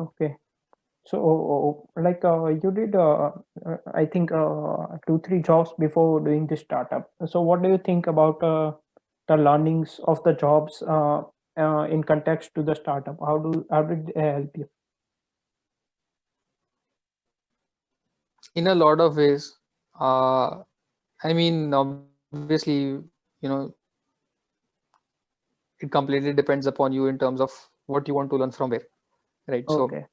Okay. So, like you did, I think, 2, 3 jobs before doing this startup. So, what do you think about the learnings of the jobs in context to the startup? How did they help you? In a lot of ways. I mean, obviously, you know, it completely depends upon you in terms of what you want to learn from where, right? So, Okay.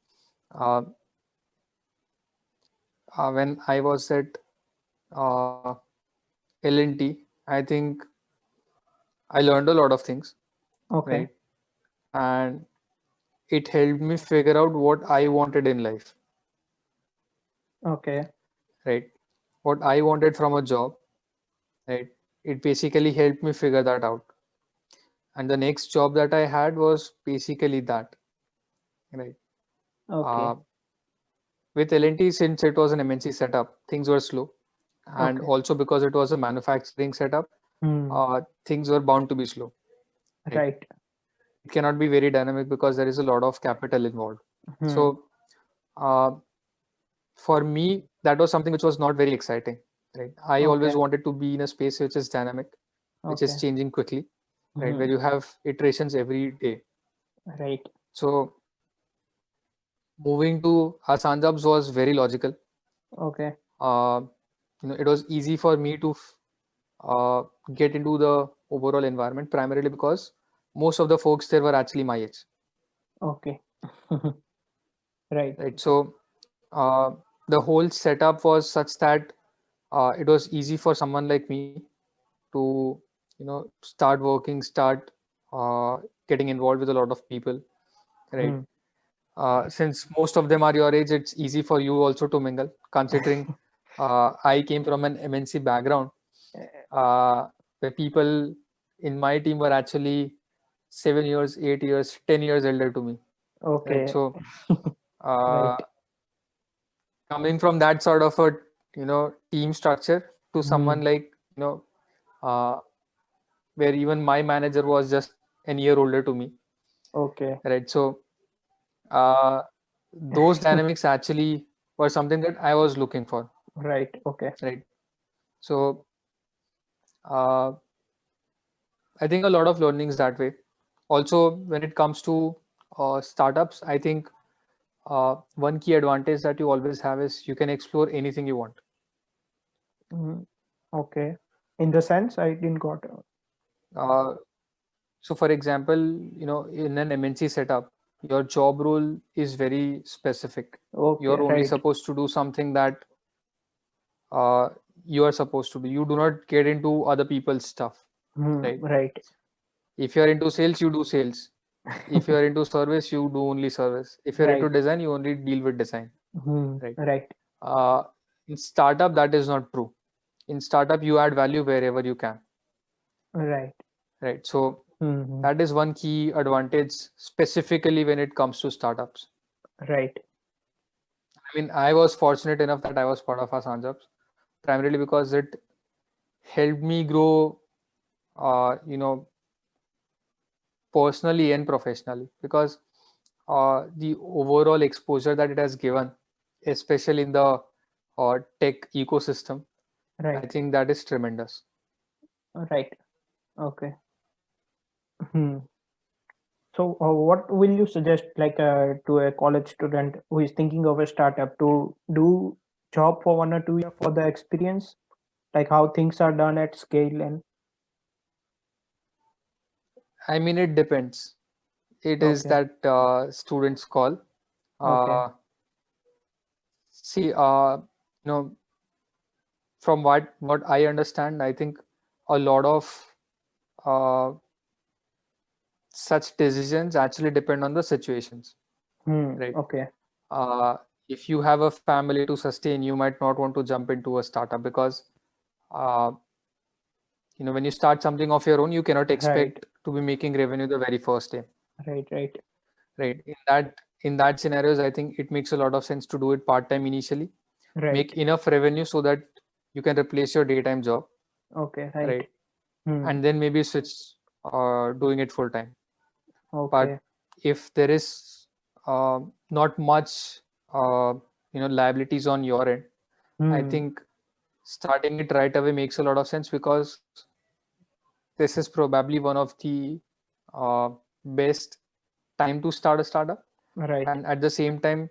uh, when I was at uh, L&T, I think I learned a lot of things, Okay. right? And it helped me figure out what I wanted in life, Okay. right? What I wanted from a job, right? It basically helped me figure that out. And the next job that I had was basically that, right? Okay. Uh, with L&T, since it was an MNC setup, things were slow. And Okay. also because it was a manufacturing setup, Hmm. things were bound to be slow, right? Right. It cannot be very dynamic because there is a lot of capital involved. Hmm. So uh, for me, that was something which was not very exciting, right? I always Okay. wanted to be in a space which is dynamic, which is Okay. changing quickly, right? Where Hmm. you have iterations every day. Right. So moving to Asanjabs was very logical. Okay. Uh, it was easy for me to uh, get into the overall environment, primarily because most of the folks there were actually my age, Okay. Right. right? So the whole setup was such that it was easy for someone like me to start working, start uh, getting involved with a lot of people, right? Hmm. Since most of them are your age, it's easy for you also to mingle, considering I came from an MNC background, uh, where people in my team were actually 7 years, 8 years, 10 years elder to me, right? Okay. So Right. uh, coming from that sort of a team structure to Hmm. someone like uh, where even my manager was just an year older to me, Okay. right? So uh, those dynamics actually were something that I was looking for, Right. Okay. right? So uh, I think a lot of learnings that way. Also, when it comes to startups, I think one key advantage that you always have is you can explore anything you want. Mm, okay. In the sense, I didn't got. Uh, so, for example, in an MNC setup, your job role is very specific. Okay. You're only Right. supposed to do something that uh, you are supposed to do. You do not get into other people's stuff, Hmm. right? Right. If you're into sales, you do sales. If you're into service, you do only service. If you're into Right. design, you only deal with design, Hmm. right? Right. Uh, in startup, that is not true. In startup, you add value wherever you can, Right. right? So Hmm. that is one key advantage specifically when it comes to startups. Right. I mean, I was fortunate enough that I was part of our startups primarily because it helped me grow, personally and professionally, because the overall exposure that it has given, especially in the tech ecosystem, I Right. think that is tremendous. Right. Okay. Hmm. So, what will you suggest, like, to a college student who is thinking of a startup to do job for 1 or 2 years for the experience, like how things are done at scale and I mean, it depends. It is okay, that students call. okay, Uh, see, from what I understand, I think a lot of uh, such decisions actually depend on the situations, right? okay, Uh, if you have a family to sustain, you might not want to jump into a startup because uh, when you start something of your own, you cannot right, expect to be making revenue the very first day, right, right, right? In that scenarios, I think it makes a lot of sense to do it part time initially, right, make enough revenue so that you can replace your daytime job, okay, right, right? hmm, And then maybe switch doing it full time. But okay, if there is not much liabilities on your end. I Hmm. think starting it right away makes a lot of sense, because this is probably one of the best time to start a startup. Right. And at the same time,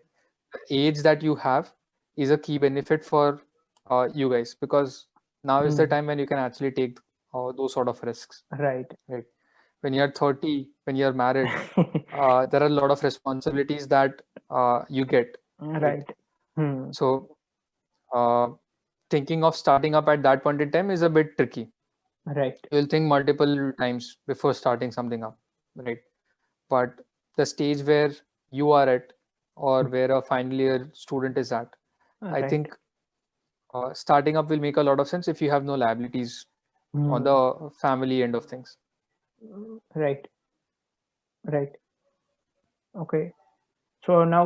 the age that you have is a key benefit for you guys, because now is the Hmm. time when you can actually take those sort of risks, Right. right? When you're 30, when you're married, there are a lot of responsibilities that you get, right? Right. Hmm. So uh, thinking of starting up at that point in time is a bit tricky. Right. You'll think multiple times before starting something up, right? But the stage where you are at, or where a final year student is at, I Right. think starting up will make a lot of sense if you have no liabilities on Hmm. the family end of things. Right. Right. Okay. So now,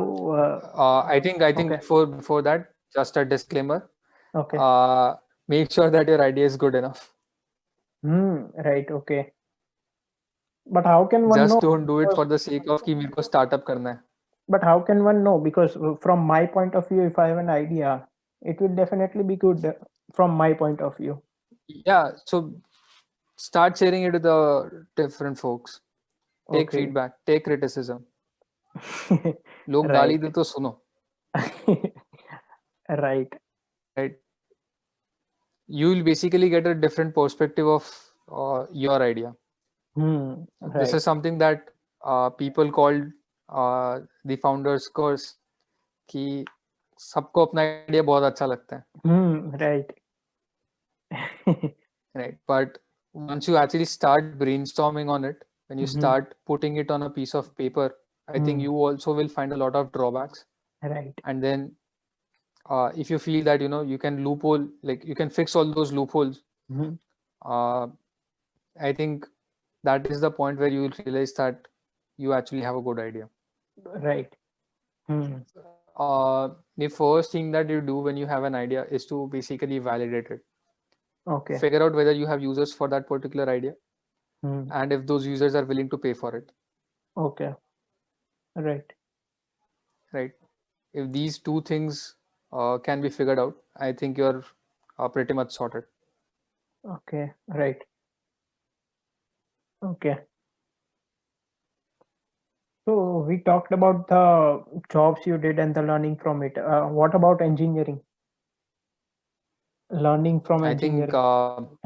I think okay. before that, just a disclaimer. Okay. Uh, Make sure that your idea is good enough. Hmm. Right. Okay. But how can one Just know? don't do it Because, for the sake of कि मेरे को startup करना है. but how can one know? Because from my point of view, if I have an idea, it will definitely be good from my point of view. Yeah, so start sharing it with the different folks. Take Okay. feedback, take criticism. लोग गाली Right. दे तो सुनो, Right. right? You will basically get a different perspective of your idea. Hmm. This Right. is something that people called the founder's curse, कि सबको अपना idea बहुत अच्छा लगता है, Hmm. Right. right? But once you actually start brainstorming on it, when you Hmm. start putting it on a piece of paper, I think Hmm. you also will find a lot of drawbacks. Right. And then if you feel that you can loophole, like you can fix all those loopholes, Hmm. uh, I think that is the point where you will realize that you actually have a good idea. Right. Hmm. The first thing that you do when you have an idea is to basically validate it. Okay. Figure out whether you have users for that particular idea, Hmm. and if those users are willing to pay for it, Okay. Right. right? If these two things can be figured out, I think you're pretty much sorted. Okay. Right. Okay. So we talked about the jobs you did and the learning from it. What about engineering? Learning from I think engineering.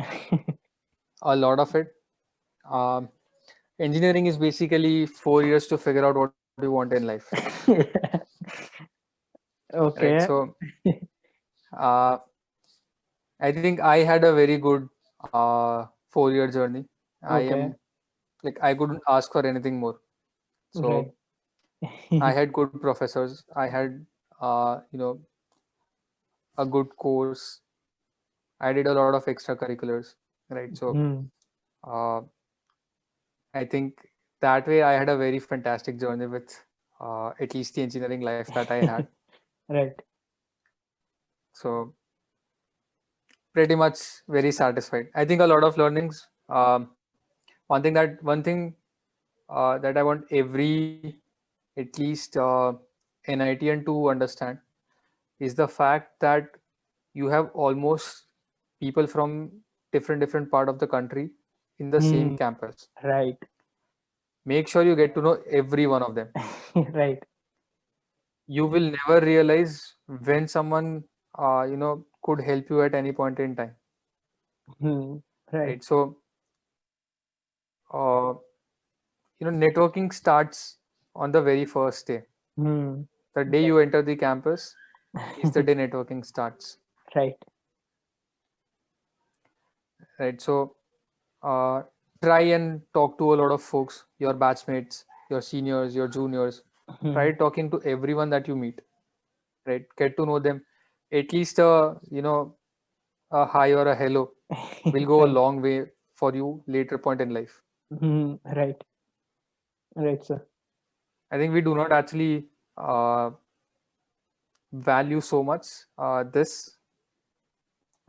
a lot of it. Um, Engineering is basically 4 years to figure out what you want in life, right? Okay. So uh, I think I had a very good 4 year journey. I Okay. am like, I couldn't ask for anything more. Right. So I had good professors. I had a good course. I did a lot of extracurriculars, right? So Hmm. uh, I think that way I had a very fantastic journey with at least the engineering life that I had. Right. So pretty much very satisfied. I think a lot of learnings. One thing that I want every, at least NITian to understand, is the fact that you have almost people from different part of the country in the same Hmm. campus. Right. Make sure you get to know every one of them. Right. You will never realize when someone could help you at any point in time, Hmm. Right. right? So uh, networking starts on the very first day. Hmm. The day you enter the campus is the day networking starts, Right. right? So uh, try and talk to a lot of folks, your batchmates, your seniors, your juniors. Hmm. Try talking to everyone that you meet, right? Get to know them. At least a hi or a hello will go a Right. long way for you later point in life. Hmm. Right. Right, sir. I think we do not actually uh, value so much this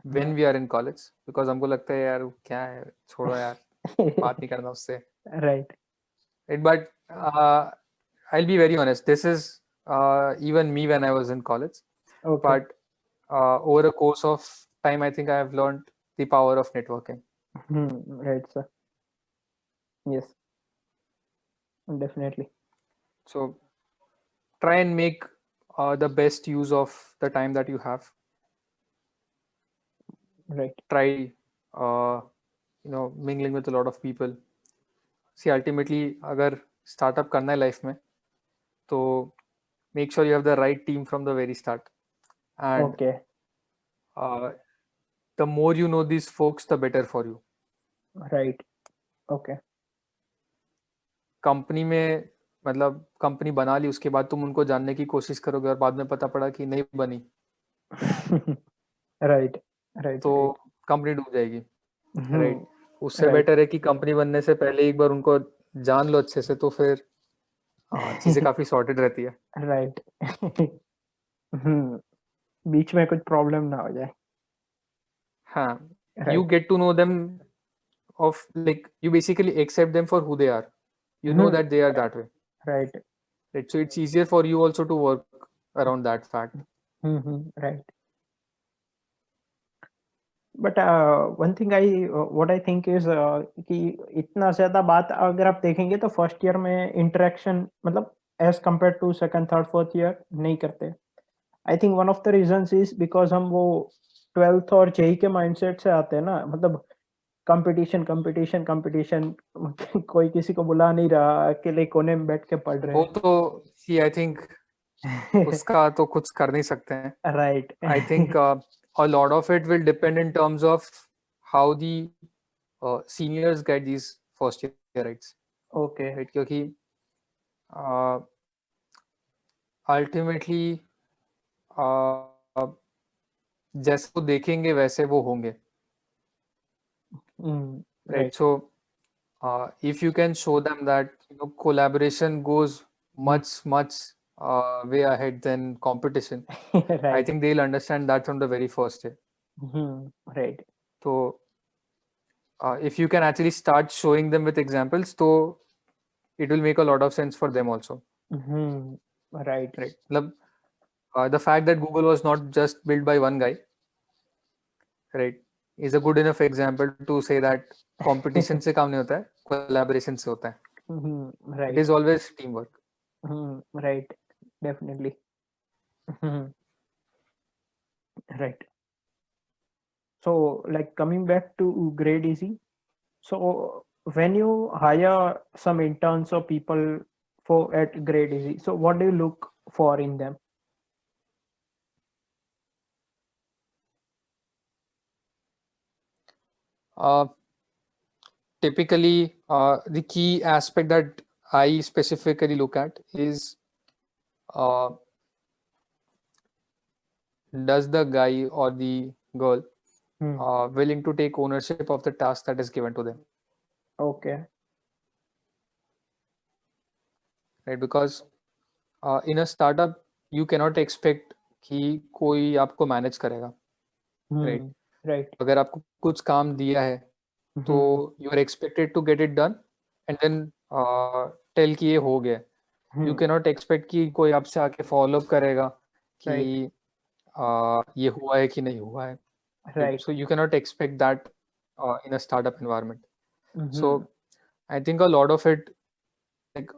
when we are in college, because हमको लगता है यार क्या है, छोड़ो यार, बात नहीं करना उससे. Right. Right? But I'll be very honest. This is even me when I was in college. Okay. But over a course of time, I think I have learned the power of networking. Right, sir. Yes, definitely. So try and make the best use of the time that you have. Right. Try, mingling with a lot of people. See, ultimately, अगर startup करना है life में, तो make sure you have the right team from the very start. And Okay. The more you know these folks, the better for you. Right. Okay. Company में मतलब company बना ली, उसके बाद तुम उनको जानने की कोशिश करोगे और बाद में पता पड़ा कि नहीं बनी, Right. Right. तो Right. कंपनी डूब जाएगी, राइट? Hmm. उससे Right. बेटर है कि कंपनी बनने से पहले एक बार उनको जान लो अच्छे से, तो फिर चीजें काफी सॉर्टेड रहती है. Right. बीच में कुछ प्रॉब्लम ना हो जाए. हाँ, you Right. get to know them of like you basically accept them for who they are. You know that they are that way, Right. right? So it's easier for you also to work around that fact. Right. But one thing I what I think is कि इतना ज़्यादा बात अगर आप देखेंगे तो first year में interaction मतलब as compare to second, third, fourth year नहीं करते. I think one of the reasons is because हम वो 12th और जेईई के माइंडसेट से आते हैं ना, मतलब कॉम्पिटिशन, कॉम्पिटिशन, कॉम्पिटिशन. कोई किसी को बुला नहीं रहा, अकेले कोने में बैठ के पढ़ रहे वो हैं. तो सी आई थिंक उसका तो कुछ कर नहीं सकते हैं. Right. I think a lot of it will depend in terms of how the seniors get these first yearites, okay. right? क्योंकि ultimately जैसे वो देखेंगे वैसे वो होंगे, right? Right. So if you can show them that collaboration goes much way ahead than competition, I right. think they'll understand that from the very first day. Right. So if you can actually start showing them with examples, so it will make a lot of sense for them also, right. right? मतलब, the fact that Google was not just built by one guy, right, is a good enough example to say that competition से काम नहीं होता है, collaboration से होता है. It right. is always teamwork. Right. Definitely. Right. So, like coming back to Grade Easy, so when you hire some interns or people for at Grade Easy, so what do you look for in them? Typically, the key aspect that I specifically look at is uh, does the guy or the girl willing to take ownership of the task that is given to them, Okay. right? Because in a startup you cannot expect कि कोई आपको manage करेगा, right? Right. अगर आपको कुछ काम दिया है तो you are expected to get it done and then tell कि ये हो गया. You cannot expect कि कोई आपसे आके follow up करेगा कि ये हुआ है कि नहीं हुआ है. Right. So you cannot expect that in a startup environment. So I think a lot of it, like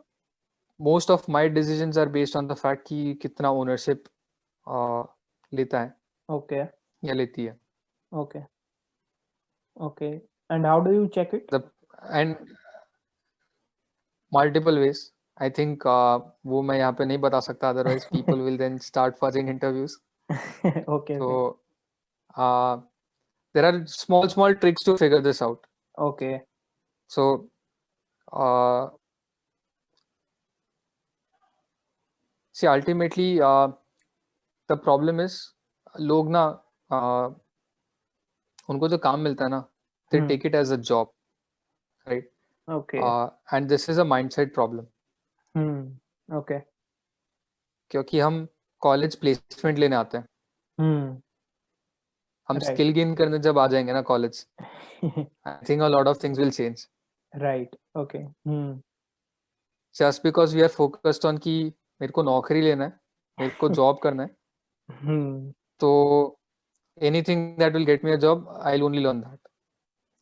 most of my decisions are based on the fact कि कितना ownership लेता है Okay. या लेती है. Okay. Okay. And how do you check it? And multiple ways. I think वो मैं यहाँ पे नहीं बता सकता, otherwise people will then start fuzzing interviews. Okay. Okay. So there are small tricks to figure this out. Okay. So see, ultimately the problem is लोग ना उनको जो काम मिलता है ना, they take it as a job, right? Okay. And this is a mindset problem. Okay. क्योंकि हम कॉलेज प्लेसमेंट लेने आते हैं, हम Right. स्किल गेन करने जब आ जाएंगे ना college, I think a lot of things will change. Right. Okay. Just because we are focused on कि मेरे को नौकरी लेना है, मेरे को जॉब करना है, Hmm. तो anything that will get me a job I will only learn that,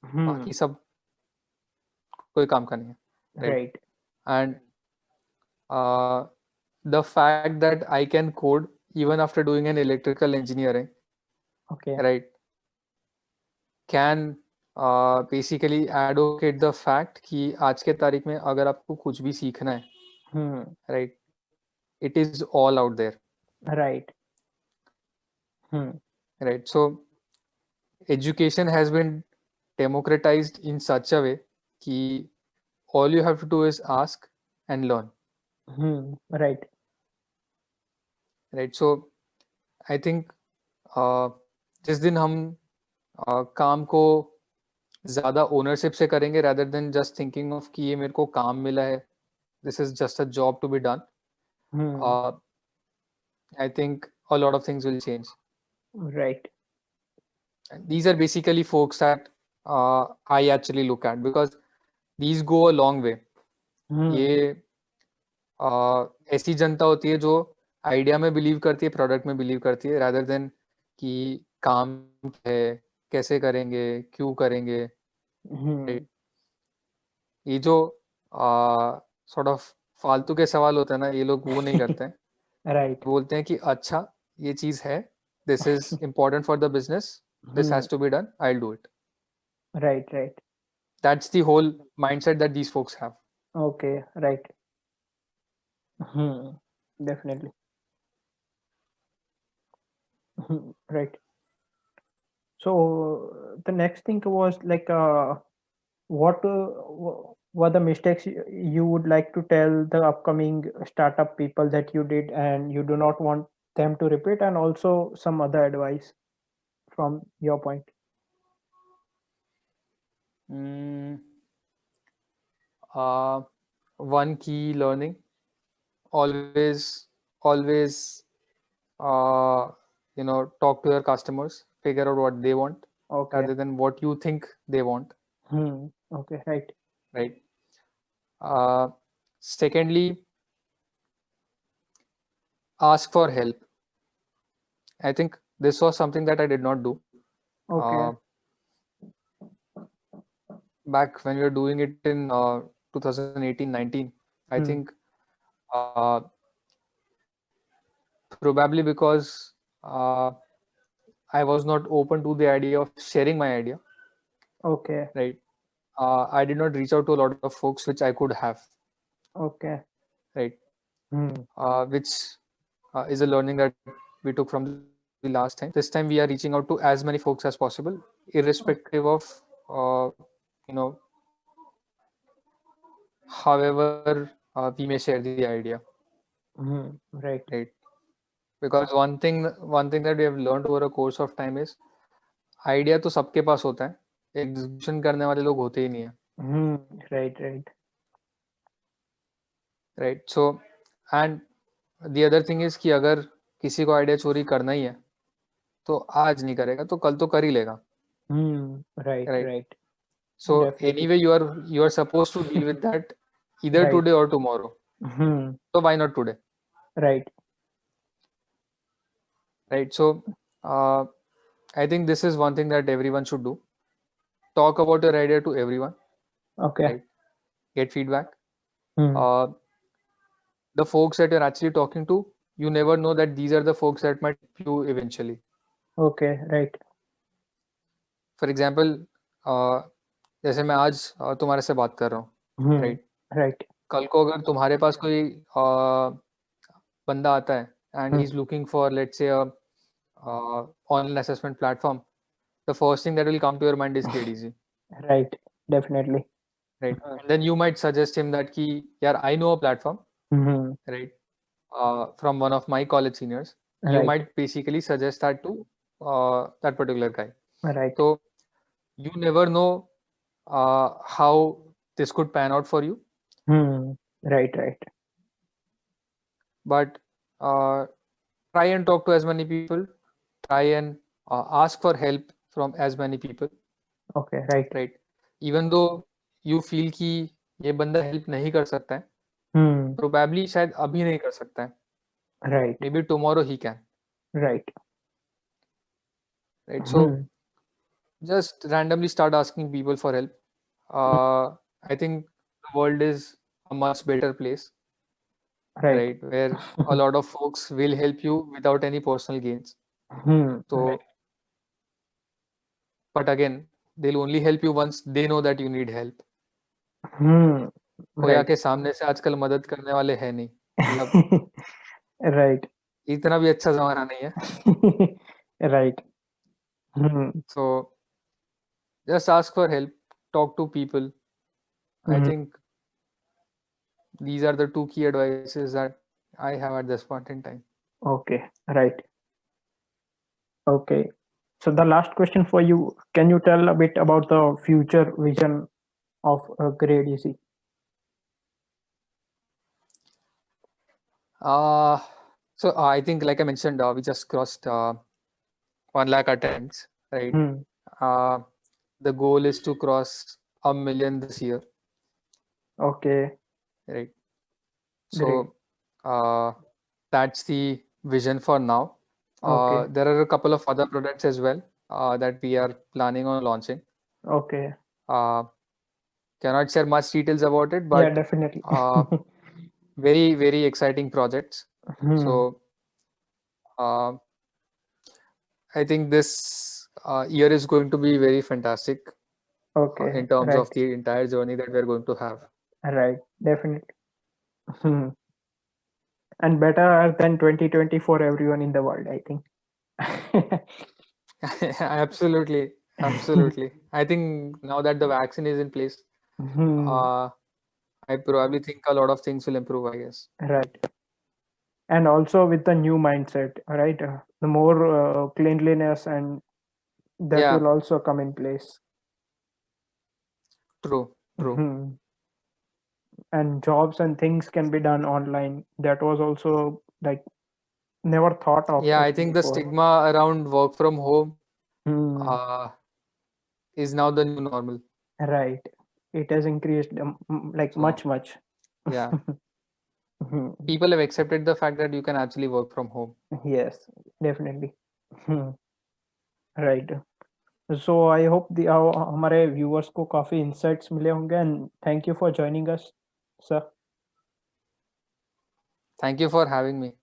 Hmm. बाकी सब कोई काम का नहीं है, right. Right. And the fact that I can code even after doing an electrical engineering, Okay. right, can basically advocate the fact कि आज के तारीख में अगर आपको कुछ भी सीखना है, Hmm. right, it is all out there, Right. Hmm. right. So education has been democratized in such a way कि all you have to do is ask and learn, Hmm. Right. right. So I think जिस दिन हम काम को ज़्यादा ownership से करेंगे rather than just thinking of कि ये मेरे को काम मिला है, this is just a job to be done, Hmm. I think a lot of things will change. Right. And these are basically folks that I actually look at because these go a long way. Hmm. ये ऐसी जनता होती है जो idea में believe करती है, product में believe करती है, rather than कि काम है, कैसे करेंगे, क्यों करेंगे, Hmm. right? ये जो सॉर्ट ऑफ फालतू के सवाल होते हैं ना, ये लोग वो नहीं करते हैं. Right. बोलते हैं कि अच्छा ये चीज है, this is important for the business, this Hmm. Has to be done, I will do it. Right. Right. That's the whole mindset that these folks have. Okay. Right. Hmm. Definitely. Hmm. Right. So the next thing was like, what were the mistakes you would like to tell the upcoming startup people that you did and you do not want them to repeat, and also some other advice from your point. Mm, uh, one key learning: always uh, talk to your customers, figure out what they want Okay. rather than what you think they want, Okay. Right. right? Secondly, ask for help. I think this was something that I did not do Okay. back when we were doing it in 2018-19. I Hmm. think uh, probably because I was not open to the idea of sharing my idea, Okay. right? I did not reach out to a lot of folks which I could have, Okay. right? Hmm. Which is a learning that we took from the last time. This time we are reaching out to as many folks as possible, irrespective of you know however we may share the idea, Right. right? Because one thing that we have learned over a course of time is idea तो सबके पास होता है, execution करने वाले लोग होते ही नहीं है, Right. Right. Right. So and the other thing is कि अगर किसी को आइडिया चोरी करना ही है तो आज नहीं करेगा तो कल तो कर ही लेगा, Right. Right. Right. So Definitely. Anyway you are suppose to deal with that either Right. today or tomorrow, so why not today, Right. right? So uh, I think this is one thing that everyone should do: talk about your idea to everyone, Okay. right? Get feedback. Hmm. The folks that you're actually talking to, you never know that these are the folks that might help you eventually. Okay. Right. For example, जैसे मैं आज तुम्हारे से बात कर रहा हूँ, right. Right. कल को अगर तुम्हारे पास कोई बंदा आता है and he is Hmm. Looking for let's say online assessment platform, the first thing that will come to your mind is KDZ, Right. Definitely. right? And then you might suggest him that कि यार I know a platform, right, from one of my college seniors. You Right. might basically suggest that to that particular guy. Right. So you never know how this could pan out for you, Right. Right. but try and talk to as many people, try and ask for help from as many people, Okay. Right. right? Even though you feel कि ये बंदा help नहीं कर सकता है, probably शायद अभी नहीं कर सकता है, right, maybe tomorrow he can, right. right? So just randomly start asking people for help. I think the world is a much better place, Right. right? Where a lot of folks will help you without any personal gains. So, Right. but again, they'll only help you once they know that you need help. कोई Right. आके सामने से आजकल मदद करने वाले है नहीं, मतलब Right. इतना भी अच्छा जमाना नहीं है. Right. So just ask for help, talk to people. I think these are the two key advices that I have at this point in time. Okay. Right. Okay. So the last question for you, can you tell a bit about the future vision of Grade Easy? So I think, like I mentioned, we just crossed 1 lakh attempts, right? The goal is to cross 1 million this year, Okay. right? Great. So that's the vision for now. Okay. There are a couple of other products as well that we are planning on launching. Okay. Cannot share much details about it, Yeah, but definitely. very, very exciting projects. So I think this year is going to be very fantastic Okay. in terms Right. of the entire journey that we're going to have. Right. Definitely. And better than 2020 for everyone in the world, I think. Absolutely, absolutely. I think now that the vaccine is in place, I probably think a lot of things will improve, I guess. Right. And also with the new mindset, right? The more cleanliness and that Yeah, will also come in place. true, true. And jobs and things can be done online. That was also like never thought of Yeah, us I think the before. stigma around work from home Hmm. is now the new normal. Right. It has increased like So, much. yeah, Hmm. people have accepted the fact that you can actually work from home. Yes, definitely. Right. So I hope the हमारे viewers को काफी insights मिले होंगे and thank you for joining us, sir. Thank you for having me.